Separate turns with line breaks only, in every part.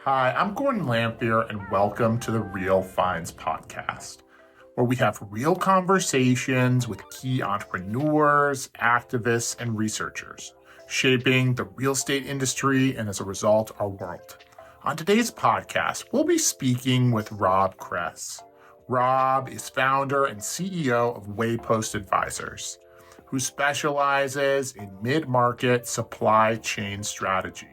Hi, I'm Gordon Lamphere, and welcome to the Real Finds podcast, where we have real conversations with key entrepreneurs, activists, and researchers, shaping the real estate industry and, as a result, our world. On today's podcast, we'll be speaking with Rob Kress. Rob is founder and CEO of Waypost Advisors, who specializes in mid-market supply chain strategy.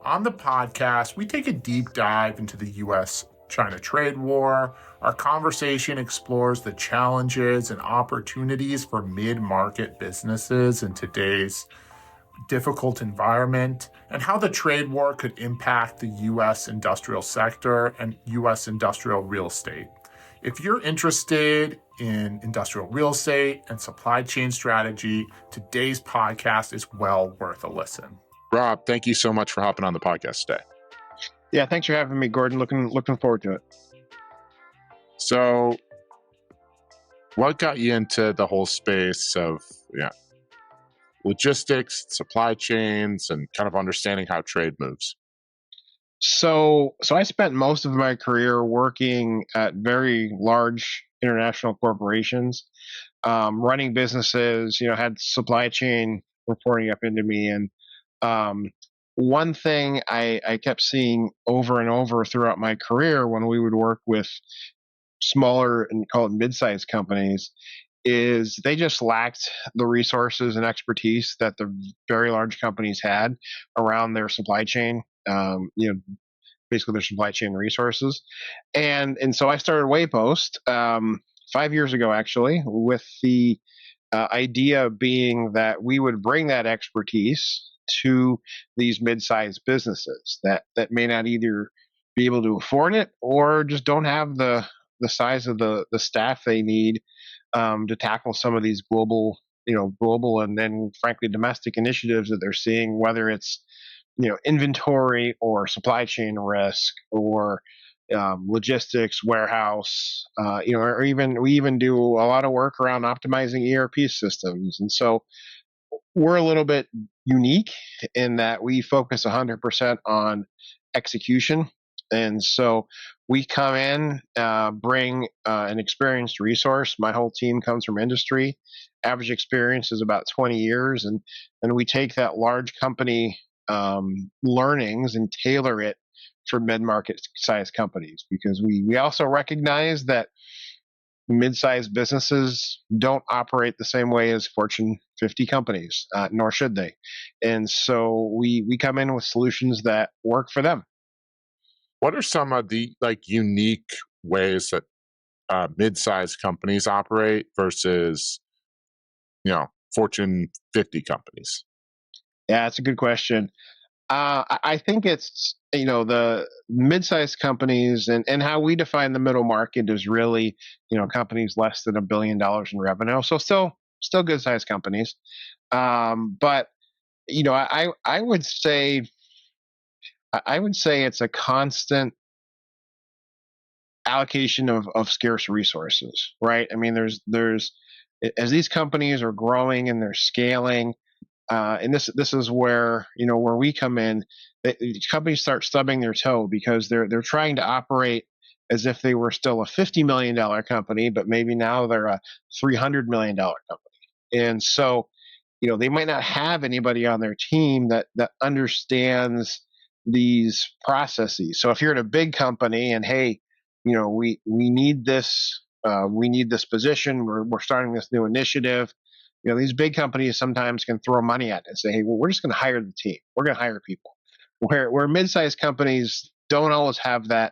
On the podcast, we take a deep dive into the US-China trade war. Our conversation explores the challenges and opportunities for mid-market businesses in today's difficult environment, and how the trade war could impact the US industrial sector and US industrial real estate. If you're interested in industrial real estate and supply chain strategy, today's podcast is well worth a listen. Rob, thank you so much for hopping on the podcast today.
Yeah, thanks for having me, Gordon. Looking forward to it.
So, what got you into the whole space of logistics, supply chains, and kind of understanding how trade moves?
So I spent most of my career working at very large international corporations, running businesses. Had supply chain reporting up into me, and one thing I kept seeing over and over throughout my career when we would work with smaller and call it mid-sized companies is they just lacked the resources and expertise that the very large companies had around their supply chain. Basically their supply chain resources, and so I started Waypost 5 years ago, actually, with the idea being that we would bring that expertise to these mid-sized businesses that may not either be able to afford it or just don't have the size of the staff they need to tackle some of these global and then frankly domestic initiatives that they're seeing, whether it's inventory or supply chain risk or logistics, warehouse, or even we even do a lot of work around optimizing ERP systems. And so we're a little bit unique in that we focus 100% on execution. And so we come in, bring an experienced resource. My whole team comes from industry. Average experience is about 20 years. And we take that large company learnings and tailor it for mid-market sized companies, because we also recognize that mid-sized businesses don't operate the same way as Fortune 50 companies, nor should they. And so we come in with solutions that work for them.
What are some of the unique ways that mid-sized companies operate versus Fortune 50 companies?
Yeah, that's a good question. I think it's the mid-sized companies and how we define the middle market is really companies less than $1 billion in revenue. So still good-sized companies, but I would say it's a constant allocation of scarce resources, right? I mean, there's as these companies are growing and they're scaling. And this is where where we come in. Companies start stubbing their toe because they're trying to operate as if they were still a $50 million company, but maybe now they're a $300 million company. And so they might not have anybody on their team that understands these processes. So if you're in a big company and hey, we need this position, we're starting this new initiative. These big companies sometimes can throw money at it and say, hey, well, we're just going to hire the team. We're going to hire people. Where mid-sized companies don't always have that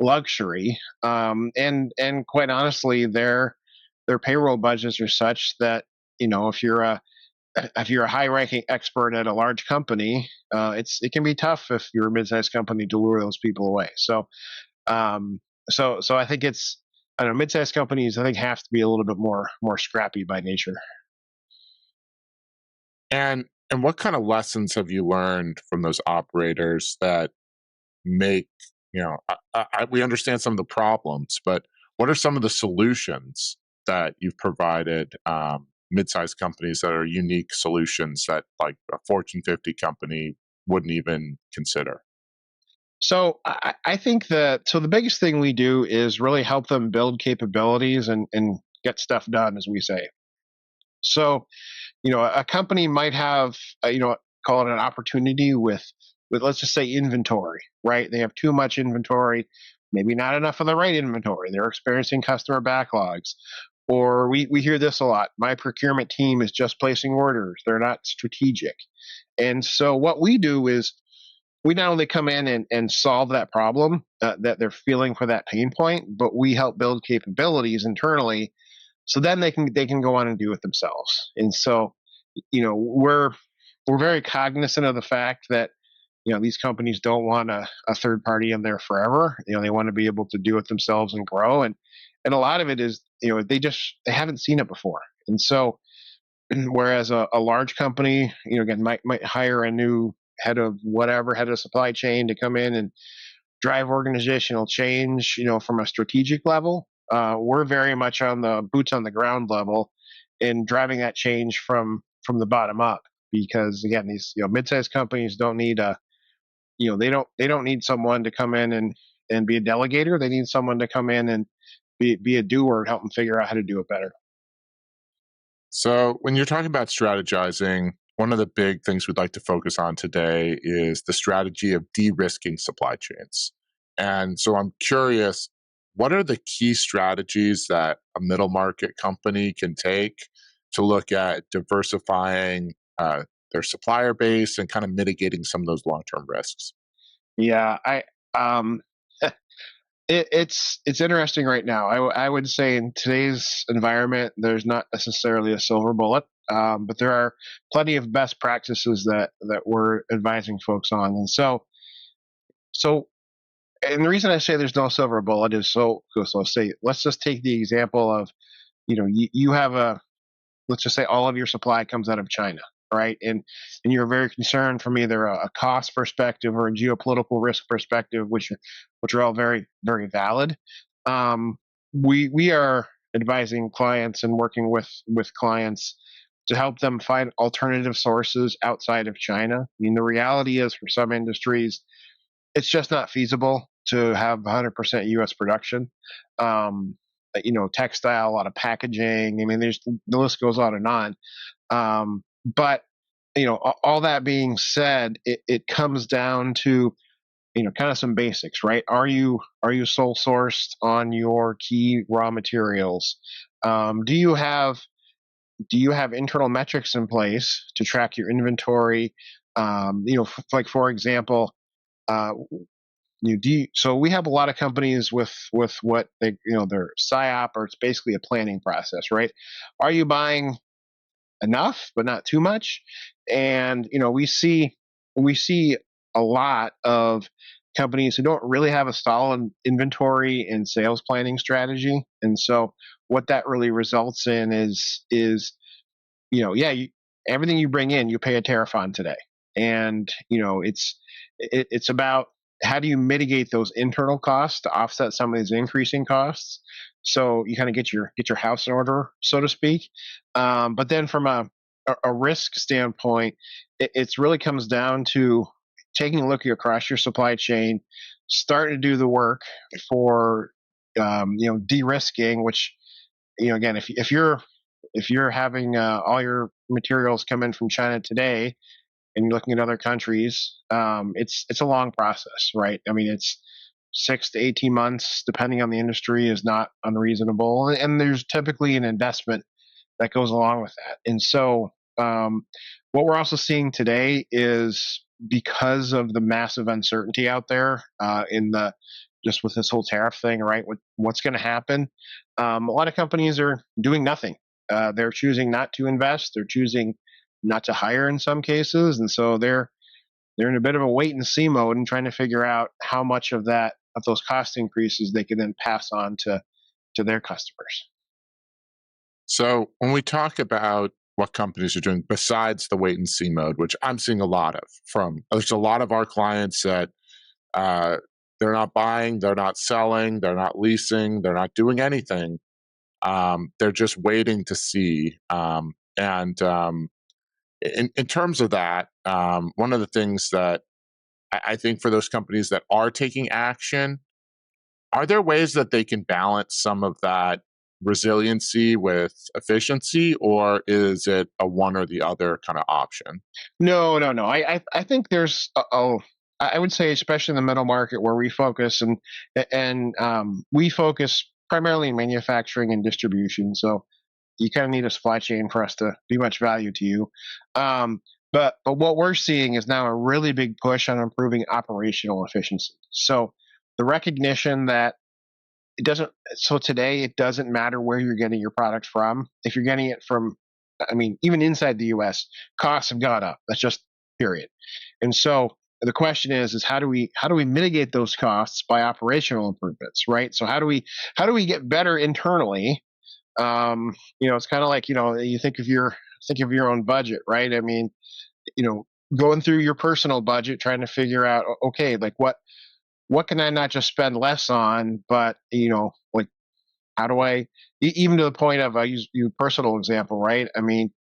luxury. And quite honestly, their payroll budgets are such that, if you're a high-ranking expert at a large company, it can be tough if you're a mid-sized company to lure those people away. So I think mid-sized companies I think have to be a little bit more scrappy by nature.
And what kind of lessons have you learned from those operators that make, we understand some of the problems, but what are some of the solutions that you've provided mid-sized companies that are unique solutions that like a Fortune 50 company wouldn't even consider?
So I think that the biggest thing we do is really help them build capabilities and get stuff done, as we say. So a company might have call it an opportunity with let's just say inventory, right? They have too much inventory, maybe not enough of the right inventory. They're experiencing customer backlogs. Or we hear this a lot. My procurement team is just placing orders. They're not strategic. And so what we do is we not only come in and solve that problem that they're feeling for that pain point, but we help build capabilities internally so then they can go on and do it themselves. And so we're very cognizant of the fact that these companies don't want a third party in there forever. They want to be able to do it themselves and grow. And a lot of it is they haven't seen it before. And so whereas a large company again might hire a new head of supply chain to come in and drive organizational change from a strategic level. We're very much on the boots on the ground level in driving that change from the bottom up, because again these mid-sized companies don't need they don't need someone to come in and be a delegator. They need someone to come in and be a doer and help them figure out how to do it better.
So, when you're talking about strategizing, one of the big things we'd like to focus on today is the strategy of de risking supply chains. And so, I'm curious, what are the key strategies that a middle market company can take to look at diversifying their supplier base and kind of mitigating some of those long term risks?
Yeah, I um it's interesting right now. I would say in today's environment, there's not necessarily a silver bullet, but there are plenty of best practices that we're advising folks on. And so, and the reason I say there's no silver bullet is so say let's just take the example of you have a let's just say all of your supply comes out of China, right? And you're very concerned from either a cost perspective or a geopolitical risk perspective, which are all very very valid. Um, we are advising clients and working with clients to help them find alternative sources outside of China. I mean, the reality is for some industries, it's just not feasible to have 100% U.S. production. Um, Textile, a lot of packaging. I mean, the list goes on and on. But all that being said, it comes down to kind of some basics, right? Are you sole sourced on your key raw materials? Do you have internal metrics in place to track your inventory? Like for example, uh, so we have a lot of companies with what their PSYOP, or it's basically a planning process, right? Are you buying enough but not too much? And we see a lot of companies who don't really have a solid inventory and sales planning strategy. And so what that really results in is yeah, everything you bring in, you pay a tariff on today. And it's about how do you mitigate those internal costs to offset some of these increasing costs, so you kind of get your house in order, so to speak. But then from a risk standpoint, it's really comes down to taking a look across your supply chain, starting to do the work for de-risking, which again, if you're having all your materials come in from China today, and you're looking at other countries, it's a long process, right? I mean, it's 6 to 18 months, depending on the industry, is not unreasonable, and there's typically an investment that goes along with that. And so, what we're also seeing today is because of the massive uncertainty out there in the just with this whole tariff thing, right? What's going to happen? A lot of companies are doing nothing. They're choosing not to invest. They're choosing not to hire in some cases, and so they're in a bit of a wait and see mode and trying to figure out how much of those cost increases they can then pass on to their customers.
So, when we talk about what companies are doing besides the wait and see mode, which I'm seeing a lot of there's a lot of our clients that uh, they're not buying, they're not selling, they're not leasing, they're not doing anything. They're just waiting to see. And in terms of that, one of the things that I think for those companies that are taking action, are there ways that they can balance some of that resiliency with efficiency, or is it a one or the other kind of option?
No, no, no. I think there's I would say especially in the middle market where we focus and we focus primarily in manufacturing and distribution. So you kind of need a supply chain for us to be much value to you. Um, but what we're seeing is now a really big push on improving operational efficiency. So the recognition that it doesn't so today it doesn't matter where you're getting your product from. If you're getting it from, I mean, even inside the US, costs have gone up. That's just period. And so the question is how do we mitigate those costs by operational improvements, right? So how do we get better internally? It's kind of like, you think of your own budget, right? I mean, you know, going through your personal budget, trying to figure out, okay, like what can I not just spend less on, but like how do I, even to the point of, I use you personal example, right? I mean,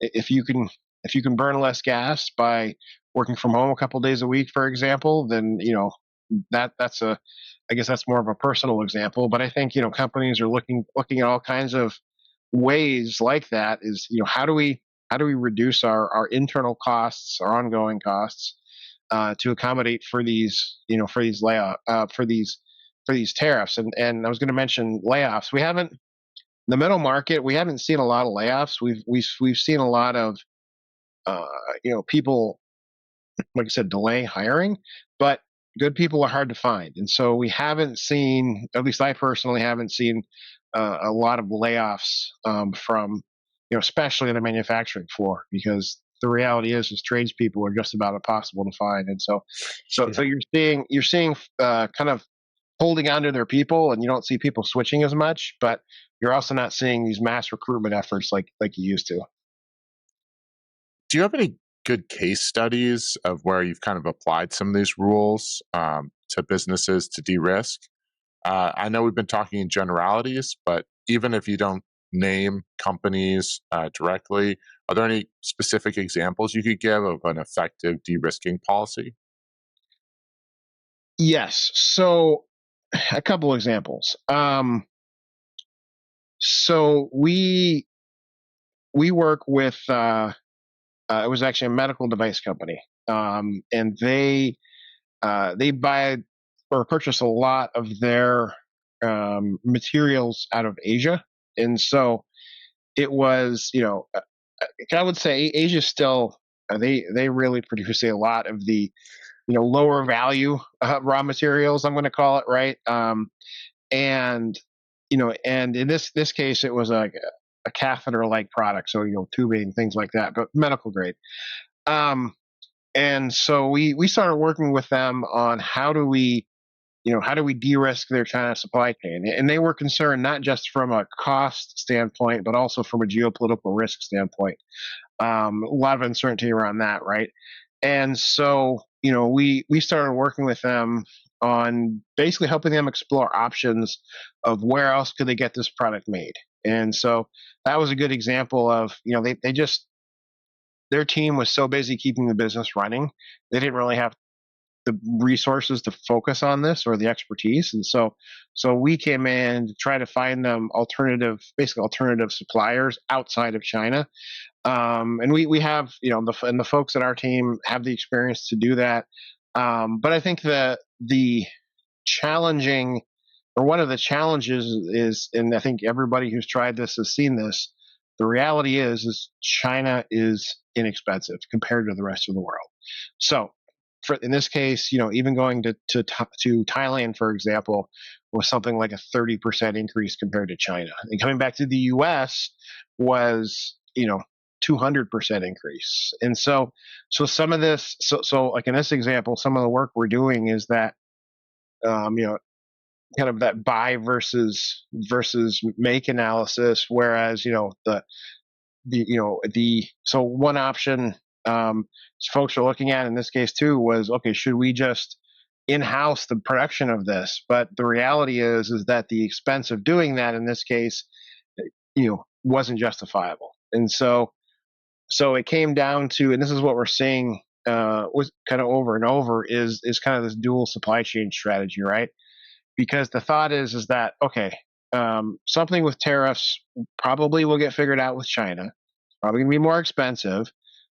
if you can if you can burn less gas by working from home a couple days a week, for example, then that's a I guess that's more of a personal example. But I think companies are looking at all kinds of ways like that. Is how do we reduce our internal costs, our ongoing costs, to accommodate for these layoff for these tariffs. And I was going to mention layoffs. We haven't the middle market. We haven't seen a lot of layoffs. We've seen a lot of people, like I said, delay hiring, but good people are hard to find, and so we haven't seen. At least I personally haven't seen a lot of layoffs from especially in the manufacturing floor, because the reality is tradespeople are just about impossible to find, and so
Yeah.
you're seeing kind of holding on to their people, and you don't see people switching as much, but you're also not seeing these mass recruitment efforts like you used to.
Do you have any good case studies of where you've kind of applied some of these rules to businesses to de-risk? I know we've been talking in generalities, but even if you don't name companies directly, are there any specific examples you could give of an effective de-risking policy?
Yes. So a couple examples. So we work with it was actually a medical device company, and they buy or purchase a lot of their materials out of Asia, and so it was I would say Asia still they really produce a lot of the lower value raw materials. I'm going to call it, right. And in this case, it was a catheter like product, so tubing, things like that, but medical grade. Um, and so we started working with them on how do we de-risk their China supply chain, and they were concerned not just from a cost standpoint, but also from a geopolitical risk standpoint. A lot of uncertainty around that, right? And so we started working with them on basically helping them explore options of where else could they get this product made. And so that was a good example of they just their team was so busy keeping the business running, they didn't really have the resources to focus on this or the expertise. And so we came in to try to find them basically alternative suppliers outside of China. And we have the folks on our team have the experience to do that. But I think the challenging or one of the challenges is, and I think everybody who's tried this has seen this, the reality is China is inexpensive compared to the rest of the world. So in this case, even going to Thailand, for example, was something like a 30% increase compared to China, and coming back to the U.S. was 200% increase. And so some of this, so like in this example, some of the work we're doing is that um, you know kind of that buy versus make analysis, whereas the so one option folks are looking at in this case too was, okay, should we just in-house the production of this? But the reality is that the expense of doing that in this case wasn't justifiable. And so it came down to, and this is what we're seeing was kind of over and over is kind of this dual supply chain strategy, right? Because the thought is that okay, something with tariffs probably will get figured out with China. It's probably going to be more expensive,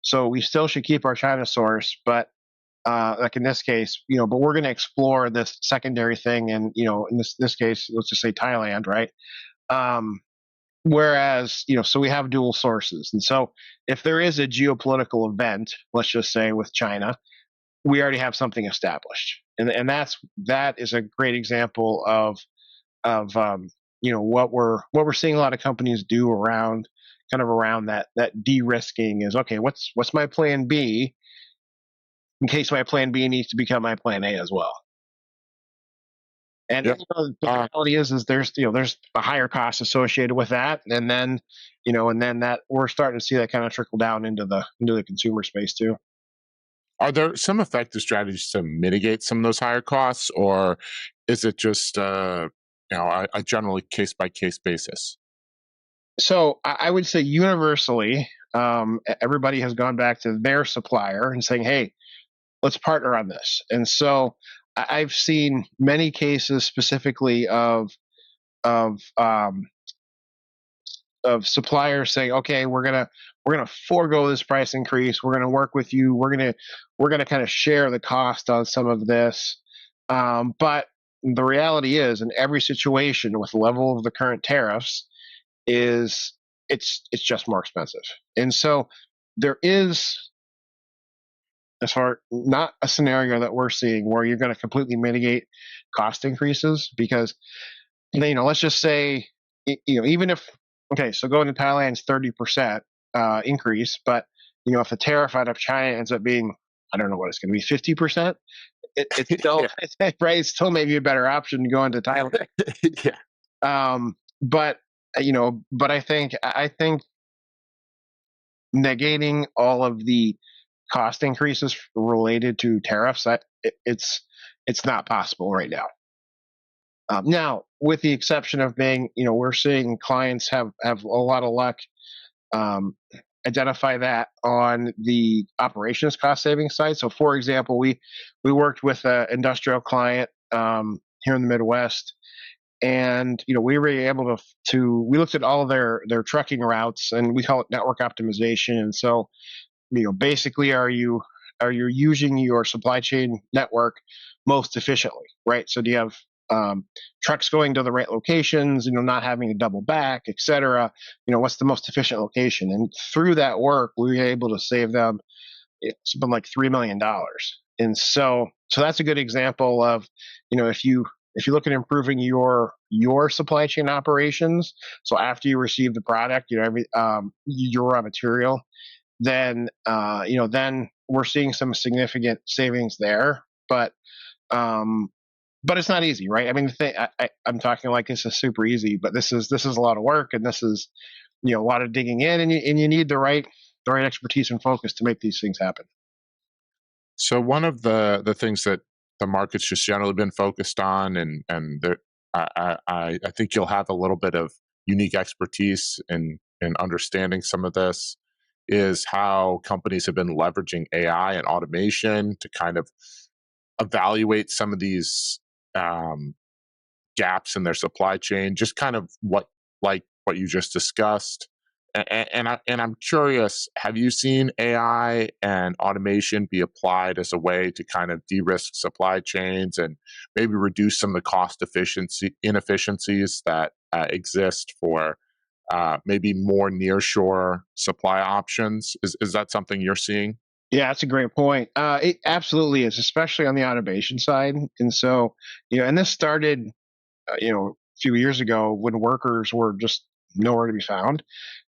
so we still should keep our China source, but like in this case, but we're going to explore this secondary thing, and in this case, let's just say Thailand, right? Um, Whereas, so we have dual sources, and so if there is a geopolitical event, let's just say with China, we already have something established, and that is a great example of what we're seeing a lot of companies do around that de-risking is okay. What's my plan B in case my plan B needs to become my plan A as well. And
Yeah.
the reality is there's a higher cost associated with that, and then that we're starting to see that kind of trickle down into the consumer space too.
Are there some effective strategies to mitigate some of those higher costs, or is it just a generally case by case basis?
So I would say universally, everybody has gone back to their supplier and saying, "Hey, let's partner on this." And so I've seen many cases specifically of um, of suppliers saying, "Okay, we're gonna forego this price increase. We're gonna work with you. We're gonna kind of share the cost on some of this." But the reality is, in every situation with the level of the current tariffs, is it's just more expensive, and so there is, as far not a scenario that we're seeing where you're going to completely mitigate cost increases because let's just say even if okay, so going to Thailand's 30% increase, but if a tariff out of China ends up being, I don't know what it's going to be, 50%, it's still
Yeah.
right, it's still maybe a better option going to Thailand.
Yeah.
But but I think negating all of the cost increases related to tariffs, it's not possible right now. Now, with the exception of being, we're seeing clients have a lot of luck um, identify that on the operations cost saving side. So, for example, we worked with an industrial client here in the Midwest, and we were able to we looked at all of their trucking routes, and we call it network optimization. And so basically, are you using your supply chain network most efficiently, right? So do you have trucks going to the right locations, not having to double back, et cetera? What's the most efficient location? And through that work, we were able to save them something like $3 million. And so that's a good example of, if you look at improving your supply chain operations, so after you receive the product, your raw material, then we're seeing some significant savings there. But it's not easy, right? I mean, I'm talking like this is super easy, but this is a lot of work, and this is a lot of digging in, and you need the right expertise and focus to make these things happen.
So one of the things that the market's just generally been focused on, and I think you'll have a little bit of unique expertise in understanding some of this, is how companies have been leveraging AI and automation to kind of evaluate some of these um, gaps in their supply chain. Just kind of what you just discussed. And I'm curious, have you seen AI and automation be applied as a way to kind of de-risk supply chains and maybe reduce some of the cost inefficiencies that exist for maybe more nearshore supply options? Is that something you're seeing?
Yeah, that's a great point. It absolutely is, especially on the automation side. And so, and this started, a few years ago when workers were just nowhere to be found.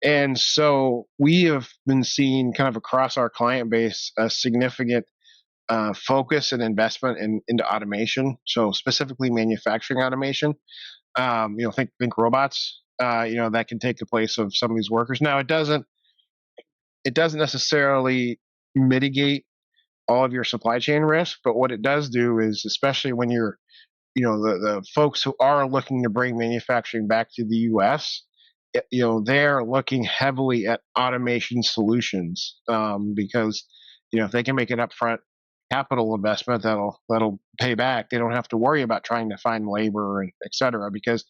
And so we have been seeing kind of across our client base a significant focus and investment into automation. So specifically manufacturing automation. Think robots. That can take the place of some of these workers. Now it doesn't necessarily mitigate all of your supply chain risk, but what it does do is, especially when you're the folks who are looking to bring manufacturing back to the U.S., they're looking heavily at automation solutions because if they can make an upfront capital investment that'll pay back, they don't have to worry about trying to find labor and et cetera. Because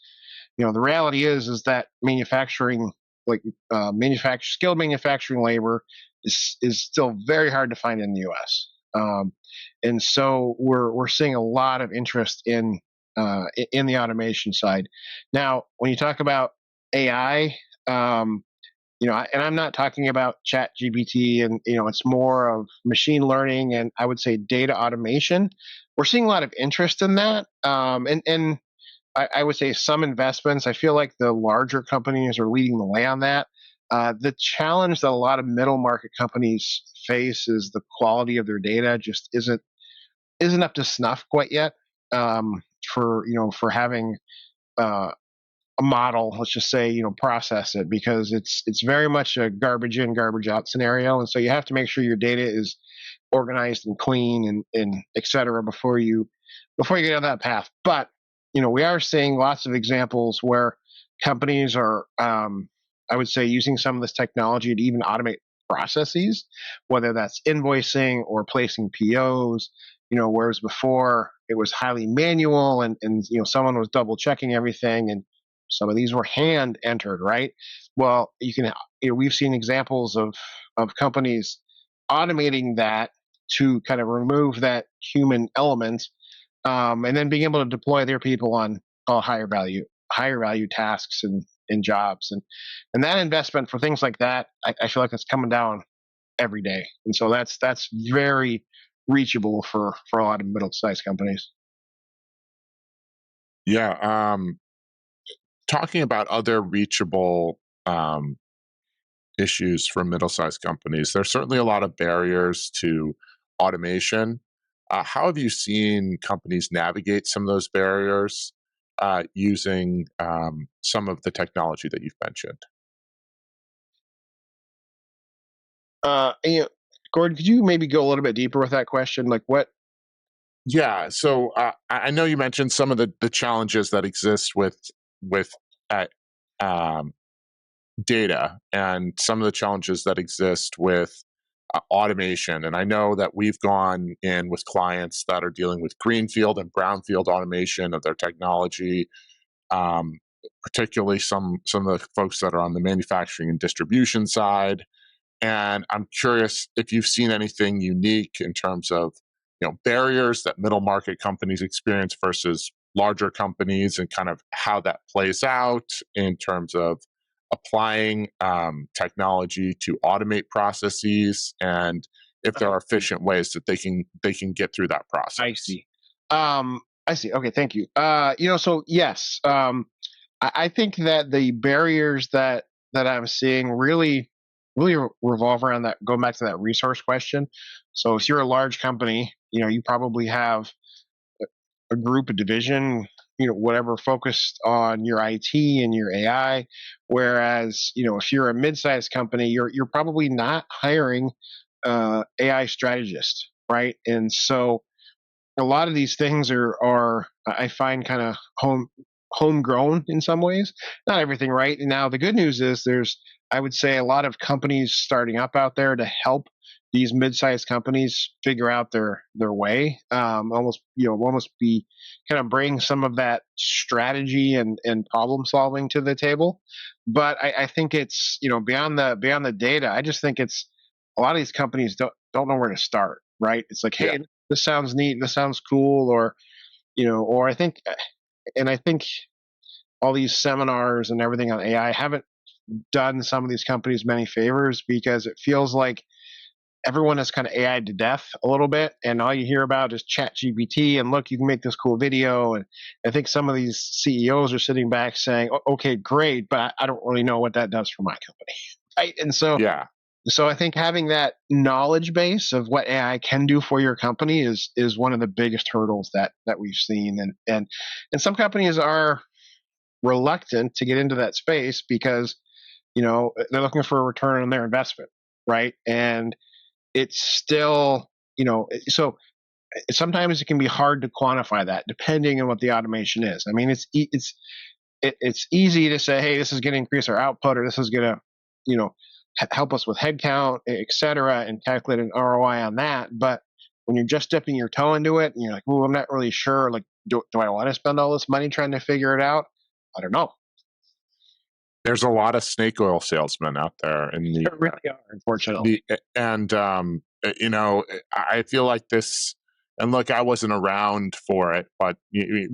the reality is that manufacturing, like skilled manufacturing labor, is still very hard to find in the U.S. And so we're seeing a lot of interest in the automation side. Now, when you talk about AI, and I'm not talking about Chat GPT, and it's more of machine learning and I would say data automation. We're seeing a lot of interest in that, and I would say some investments. I feel like the larger companies are leading the way on that. The challenge that a lot of middle market companies face is the quality of their data just isn't up to snuff quite yet. For having a model, let's just say, process it, because it's very much a garbage in, garbage out scenario, and so you have to make sure your data is organized and clean and et cetera before you get down that path. But we are seeing lots of examples where companies are, I would say, using some of this technology to even automate processes, whether that's invoicing or placing POs. Whereas before it was highly manual and someone was double checking everything, and some of these were hand entered, right? Well, we've seen examples of companies automating that to kind of remove that human element, and then being able to deploy their people on higher value tasks and jobs, and that investment for things like that, I feel like it's coming down every day, and so that's very reachable for a lot of middle-sized companies.
Yeah. Talking about other reachable issues for middle-sized companies, there's certainly a lot of barriers to automation. How have you seen companies navigate some of those barriers using some of the technology that you've mentioned?
Gordon, could you maybe go a little bit deeper with that question? Like what?
Yeah, so I know you mentioned some of the challenges that exist with uh, um, data and some of the challenges that exist with automation. And I know that we've gone in with clients that are dealing with greenfield and brownfield automation of their technology, um, particularly some of the folks that are on the manufacturing and distribution side. And I'm curious if you've seen anything unique in terms of barriers that middle market companies experience versus larger companies, and kind of how that plays out in terms of applying technology to automate processes, and if there are efficient ways that they can get through that
I
process.
see. I see. Okay, thank you. So yes, I think that the barriers that I'm seeing really revolve around that. Going back to that resource question. So if you're a large company, you probably have a group, a division, whatever, focused on your IT and your AI. Whereas, if you're a mid-sized company, you're probably not hiring AI strategists, right? And so a lot of these things are I find kind of homegrown in some ways. Not everything, right? Now the good news is there's, I would say, a lot of companies starting up out there to help these mid-sized companies figure out their way. Almost be kind of bring some of that strategy and problem solving to the table. But I think it's beyond the data. I just think it's a lot of these companies don't know where to start. Right? It's like,
Yeah.
hey, this sounds neat, this sounds cool, or I think all these seminars and everything on AI haven't done some of these companies many favors, because it feels like everyone is kind of AI to death a little bit, and all you hear about is Chat GPT and look, you can make this cool video. And I think some of these CEOs are sitting back saying, okay, great, but I don't really know what that does for my company. Right? And
Yeah.
so I think having that knowledge base of what AI can do for your company is one of the biggest hurdles that we've seen, and some companies are reluctant to get into that space because they're looking for a return on their investment, right? And it's still so sometimes it can be hard to quantify that depending on what the automation is. I mean, it's easy to say, hey, this is going to increase our output, or this is going to help us with headcount, et cetera, and calculate an ROI on that. But when you're just dipping your toe into it and you're like, "Ooh, I'm not really sure. Like, do I want to spend all this money trying to figure it out? I don't know."
There's a lot of snake oil salesmen out there in the
There really are, unfortunately.
and I feel like this. And look, I wasn't around for it, but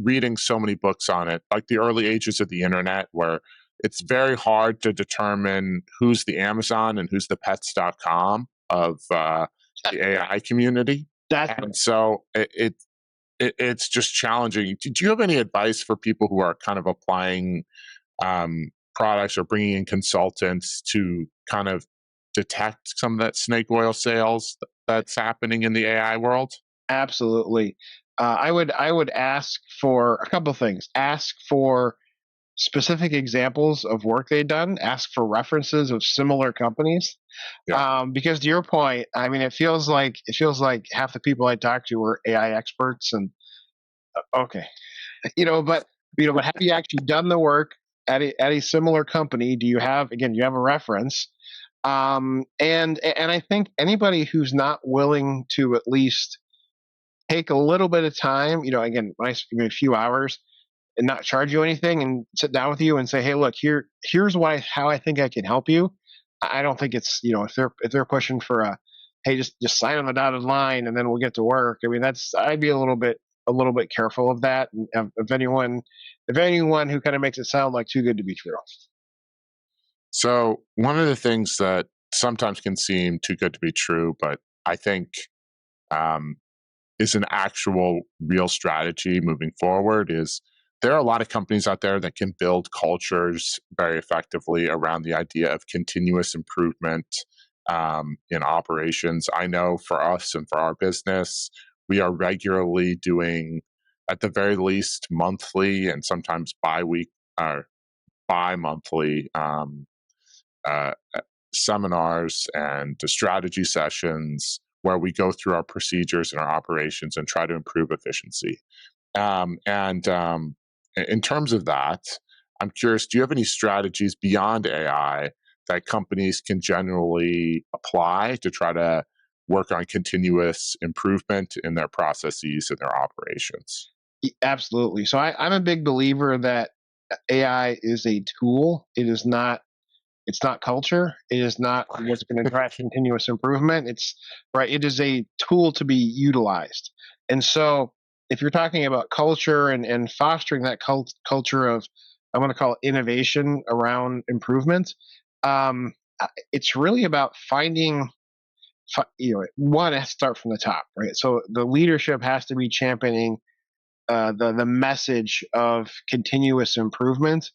reading so many books on it, like the early ages of the internet, where it's very hard to determine who's the Amazon and who's the pets.com of the AI community. And so it's just challenging. Do you have any advice for people who are kind of applying products or bringing in consultants to kind of detect some of that snake oil sales that's happening in the AI world?
Absolutely. I would ask for a couple of things. Ask for specific examples of work they've done. Ask for references of similar companies.
Yeah.
Because to your point, I mean, it feels like half the people I talk to are AI experts, and okay, but have you actually done the work at a similar company? Do you have a reference? And I think anybody who's not willing to at least take a little bit of time, again, when I give me a few hours and not charge you anything and sit down with you and say, "Hey, look, here's how I think I can help you." I don't think it's, if they're pushing for "Hey, just sign on the dotted line and then we'll get to work." I mean, I'd be a little bit careful of that. And if anyone who kind of makes it sound like too good to be true.
So one of the things that sometimes can seem too good to be true, but I think um, is an actual real strategy moving forward, is there are a lot of companies out there that can build cultures very effectively around the idea of continuous improvement in operations. I know for us and for our business, we are regularly doing, at the very least, monthly and sometimes bi-monthly uh, seminars and strategy sessions where we go through our procedures and our operations and try to improve efficiency. And in terms of that, I'm curious, do you have any strategies beyond AI that companies can generally apply to try to work on continuous improvement in their processes and their operations?
Absolutely. So I'm a big believer that AI is a tool. It's not culture. It is not what's going to drive continuous improvement. It's right. It is a tool to be utilized. And so if you're talking about culture and fostering that culture of, I want to call it innovation around improvement, um, it's really about finding, one has to start from the top, right? So the leadership has to be championing the message of continuous improvement.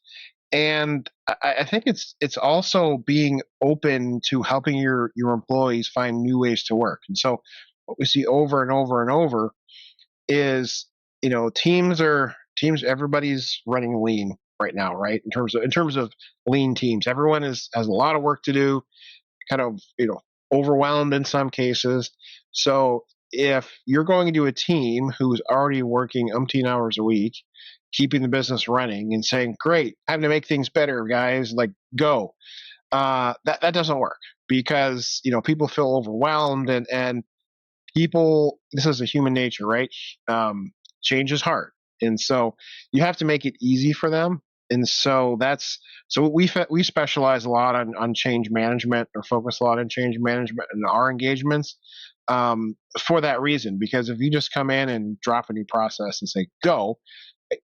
And I think it's also being open to helping your employees find new ways to work. And so what we see over and over and over is, teams, everybody's running lean right now, right? In terms of lean teams, everyone has a lot of work to do, kind of, overwhelmed in some cases. So if you're going into a team who's already working umpteen hours a week, keeping the business running and saying, "Great, time to make things better, guys, like go," that doesn't work, because people feel overwhelmed, and people, this is a human nature, right? Change is hard, and so you have to make it easy for them. And so we specialize a lot on change management, or focus a lot on change management in our engagements, for that reason. Because if you just come in and drop a new process and say go,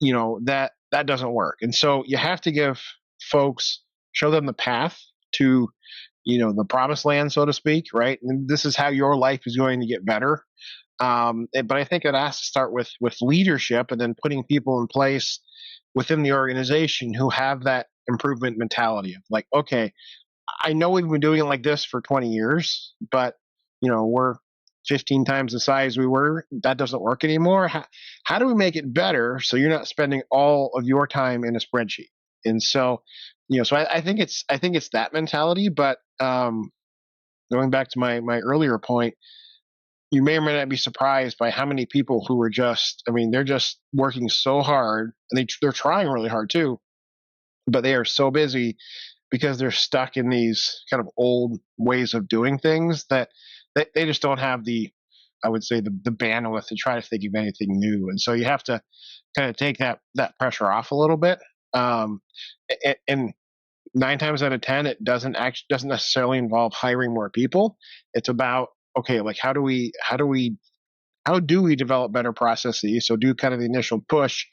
that doesn't work. And so you have to give folks, show them the path to the promised land, so to speak, right? And this is how your life is going to get better. But I think it has to start with leadership, and then putting people in place within the organization who have that improvement mentality of like, okay, I know we've been doing it like this for 20 years, but we're 15 times the size we were. That doesn't work anymore. How do we make it better so you're not spending all of your time in a spreadsheet? And so, I think it's that mentality. But going back to my earlier point, you may or may not be surprised by how many people who are just, I mean, they're just working so hard, and they're trying really hard too, but they are so busy because they're stuck in these kind of old ways of doing things that they just don't have I would say the bandwidth to try to think of anything new. And so you have to kind of take that pressure off a little bit. Um, and 9 times out of 10, it doesn't necessarily involve hiring more people. It's about, okay, like how do we develop better processes? So do kind of the initial push,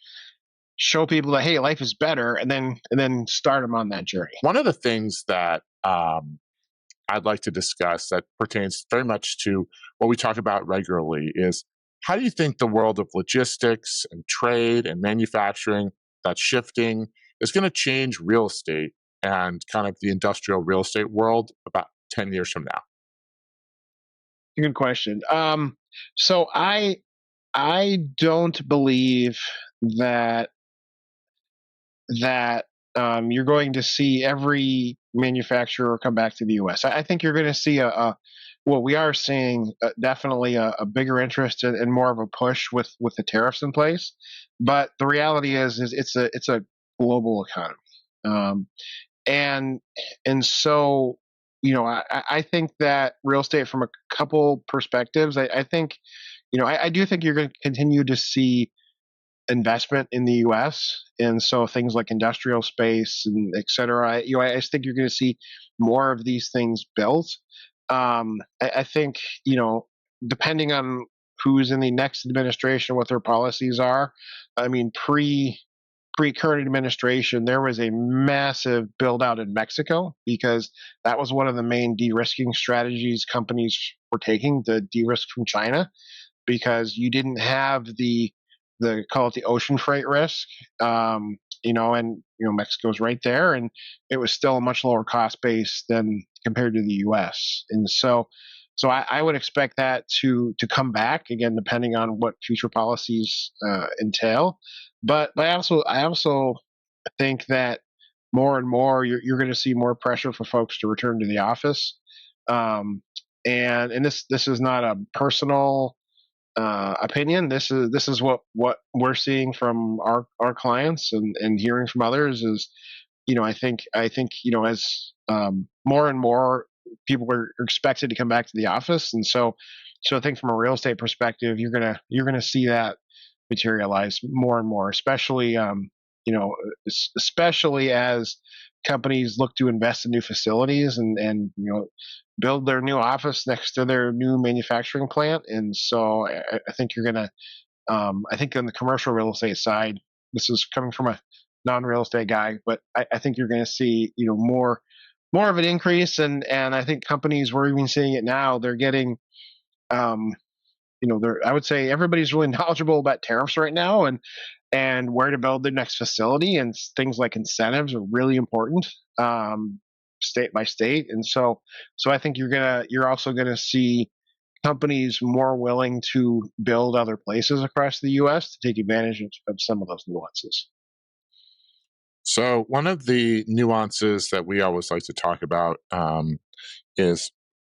show people that, hey, life is better, and then start them on that journey.
One of the things that I'd like to discuss that pertains very much to what we talk about regularly is, how do you think the world of logistics and trade and manufacturing that's shifting is going to change real estate and kind of the industrial real estate world about 10 years from now?
Good question. So I don't believe that you're going to see every manufacturer come back to the U.S. I think you're going to see well, we are seeing definitely a bigger interest and more of a push with the tariffs in place. But the reality is it's a global economy, um, and so I think that real estate from a couple perspectives. I think I do think you're going to continue to see investment in the U.S. And so things like industrial space and et cetera. I just think you're going to see more of these things built. I think depending on who's in the next administration, what their policies are. I mean, pre current administration, there was a massive build out in Mexico because that was one of the main de-risking strategies companies were taking, to de-risk from China, because you didn't have the call it the ocean freight risk. And Mexico's right there, and it was still a much lower cost base than compared to the U.S. And so I would expect that to come back again, depending on what future policies entail. But I also think that more and more you're going to see more pressure for folks to return to the office. Um, and this is not a personal opinion. This is what we're seeing from our clients and hearing from others is, I think as more and more people are expected to come back to the office, and so I think from a real estate perspective, you're gonna see that materialize more and more, especially especially as companies look to invest in new facilities and build their new office next to their new manufacturing plant. And so I think you're gonna I think on the commercial real estate side, this is coming from a non-real estate guy, but I think you're going to see more of an increase, and I think companies, we're even seeing it now. They're getting I would say everybody's really knowledgeable about tariffs right now, and where to build their next facility, and things like incentives are really important, state by state. And so I think you're also gonna see companies more willing to build other places across the U.S. to take advantage of some of those nuances.
So, one of the nuances that we always like to talk about is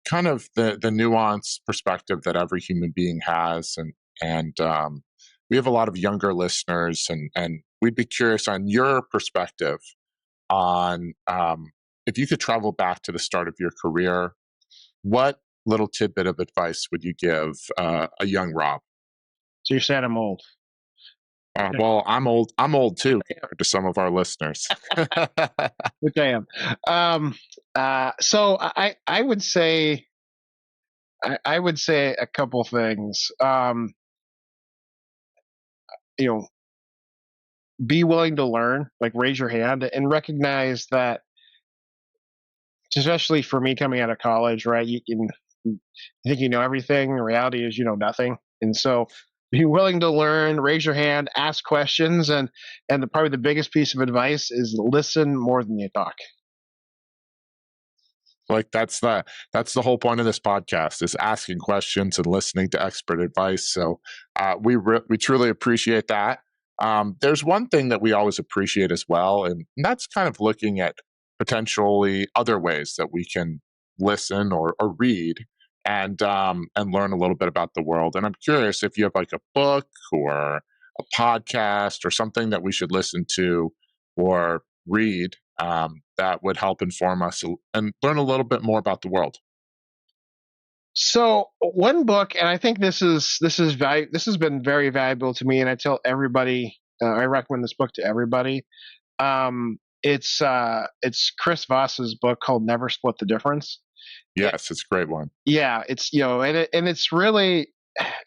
kind of the nuanced perspective that every human being has, and we have a lot of younger listeners, and we'd be curious on your perspective on, if you could travel back to the start of your career, what little tidbit of advice would you give a young Rob?
So you're saying I'm old.
Well, I'm old. I'm old too, compared to some of our listeners.
Which I am. So I would say I would say a couple things. You know, be willing to learn, like raise your hand and recognize that, especially for me coming out of college, right? You think you know everything. The reality is you know nothing. And so be willing to learn, raise your hand, ask questions, and probably the biggest piece of advice is listen more than you talk.
Like that's the whole point of this podcast, is asking questions and listening to expert advice. So we truly appreciate that. There's one thing that we always appreciate as well, and that's kind of looking at potentially other ways that we can listen or read and learn a little bit about the world. And I'm curious if you have like a book or a podcast or something that we should listen to or read that would help inform us and learn a little bit more about the world?
So one book, and I think this has been very valuable to me, and I tell everybody, I recommend this book to everybody. It's Chris Voss's book called Never Split the Difference.
Yes, it's a great one.
Yeah, it's and it's really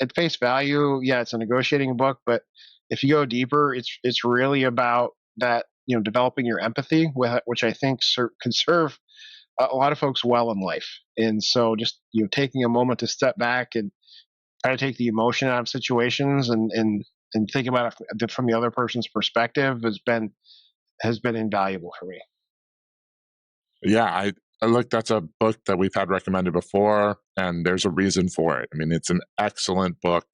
at face value, yeah, it's a negotiating book, but if you go deeper, it's really about that, developing your empathy, which I think can serve a lot of folks well in life. And so just taking a moment to step back and try to take the emotion out of situations and think about it from the other person's perspective has been invaluable for me.
Yeah, I look. That's a book that we've had recommended before, and there's a reason for it. I mean, it's an excellent book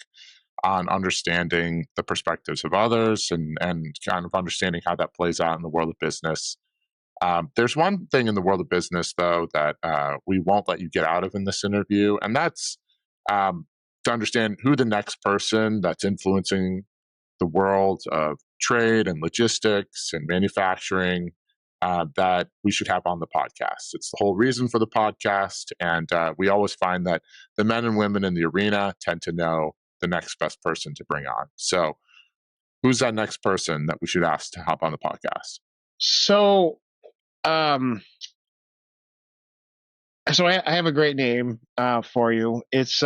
on understanding the perspectives of others and kind of understanding how that plays out in the world of business. There's one thing in the world of business, though, that we won't let you get out of in this interview, and that's um, to understand who the next person that's influencing the world of trade and logistics and manufacturing that we should have on the podcast. It's the whole reason for the podcast. And we always find that the men and women in the arena tend to know the next best person to bring on. So, who's that next person that we should ask to hop on the podcast?
So, um, I have a great name for you. It's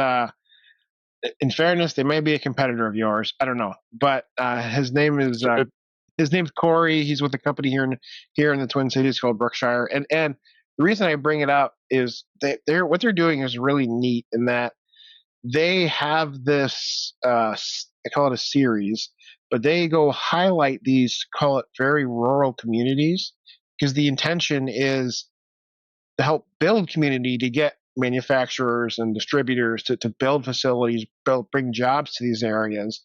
in fairness, they may be a competitor of yours. I don't know, but his name's Corey. He's with a company here in the Twin Cities called Brookshire. And the reason I bring it up is what they're doing is really neat in that they have this I call it a series, but they go highlight these, call it very rural communities, because the intention is to help build community, to get manufacturers and distributors to build facilities, bring jobs to these areas.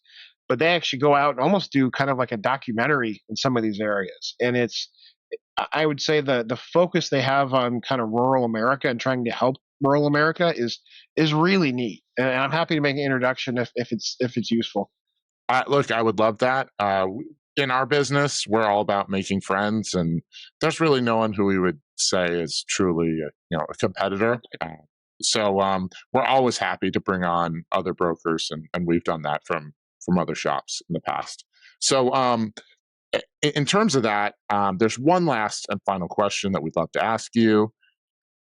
But they actually go out and almost do kind of like a documentary in some of these areas. And I would say the focus they have on kind of rural America and trying to help rural America is really neat. And I'm happy to make an introduction if it's useful.
Look, I would love that. In our business, we're all about making friends, and there's really no one who we would say is truly, a competitor. So we're always happy to bring on other brokers, and we've done that from other shops in the past. So in terms of that, there's one last and final question that we'd love to ask you.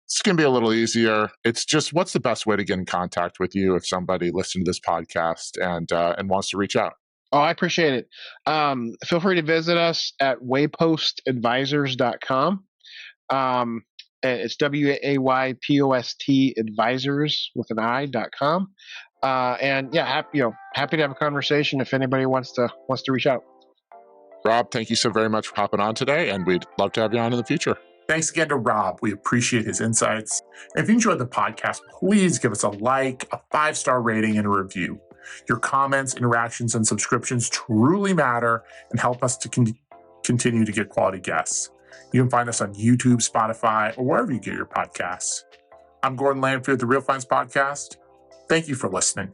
It's going to be a little easier. It's just, what's the best way to get in contact with you if somebody listened to this podcast and wants to reach out?
Oh, I appreciate it. Feel free to visit us at waypostadvisors.com. It's WAYPOST advisors with an I.com. And yeah, happy to have a conversation if anybody wants to reach out.
Rob, thank you so very much for hopping on today, and we'd love to have you on in the future. Thanks again to Rob. We appreciate his insights. If you enjoyed the podcast, please give us a like, a 5-star rating, and a review. Your comments, interactions, and subscriptions truly matter and help us to continue to get quality guests. You can find us on YouTube, Spotify, or wherever you get your podcasts. I'm Gordon Lamphere, the Real Finance Podcast. Thank you for listening.